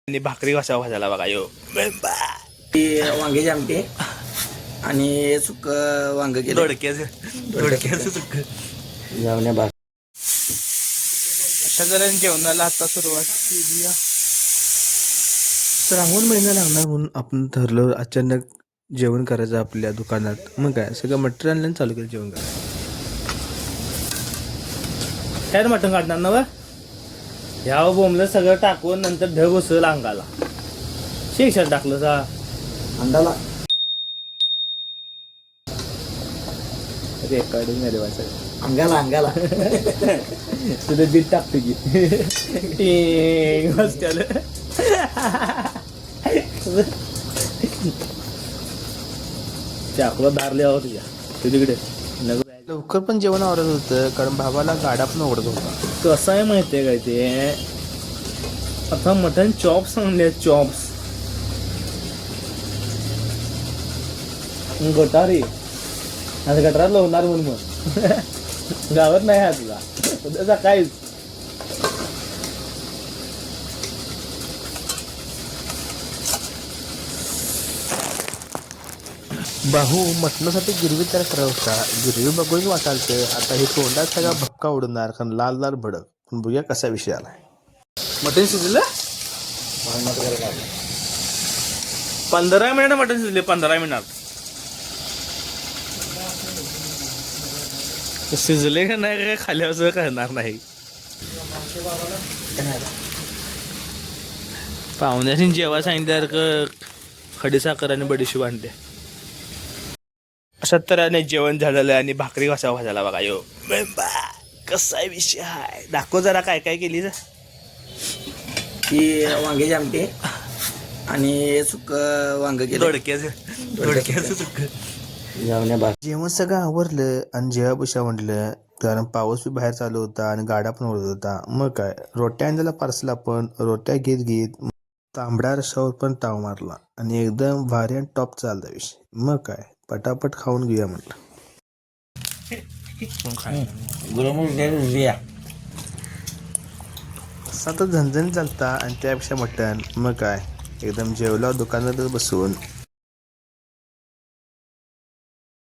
आणि भाकरी कसा भाजायला बघा यो वांग्याची आमटी आणि सुक वांग केलं दोडक्याचं सुक्क जाऊन बा. अशा जरा जेवणाला आता सुरुवात केली. श्रावण महिना लागणार म्हणून आपण ठरलं अचानक जेवण करायचं आपल्या दुकानात. मग काय सगळं मटेरियल आणलं चालू केलं जेवण करायचं. काय मटण काढणार ना बा ह्या बोंबलं सगळं टाकून नंतर ढग उसळ अंगाला शेक टाकलं सा अंडाला रेकॉर्डिंग मध्ये वाचायचं अंगाला अंगाला तुझं बीट टाकतो की बस त्याला चाकूला दारले आहो तुझ्या तू तिकडे लवकर पण जेवण आवडत होतं कारण भावाला गाडा पण आवडत होता. कसं आहे माहितीये काय ते आता मटन चॉप्स आणले चॉप्स गटारी आता गटारात लावणार म्हणून मग गावात नाही हा तुला उद्याचा काहीच भाऊ मटणासाठी गिरवी तयार करायला होता. गिरवी बघून वाटायचं आता हे तोंडात सगळा भक्का उडणार कारण लाल लाल भडक. पण बघूया कसा विषय आलाय. मटन शिजलं 15 मिनिट मटन शिजले 15 मिनिटात शिजले का नाही काय खाल्यावर करणार नाही. पाहुण्याने जेव्हा सांगितल्यासारखं खडीसाखर आणि बडीशेप आणते. अशा तऱ्हेने जेवण झालेलं आहे आणि भाकरी कसा भाजायला बघा यो कसा विषय आहे. दाखव जरा काय काय केली ती वांग्याची आमटी आणि सुक वांग केलं दोडक्याचं सुक्क जाऊन बा. जेवण सगळं आवरलं आणि जेव्हा बुशा म्हटलं कारण पाऊस बी बाहेर चालू होता आणि गाडा पण ओढत होता. मग काय रोट्या आणलेला पार्सल आपण रोट्या घेत घेत तांबडा रशावर पण ताव मारला आणि एकदम भारी आणि टॉप चालता विषय. मग काय पटापट खाऊन घेऊया म्हटलं. असा तर झणझण चालता आणि त्यापेक्षा मटण. मग काय एकदम जेवला दुकानात बसून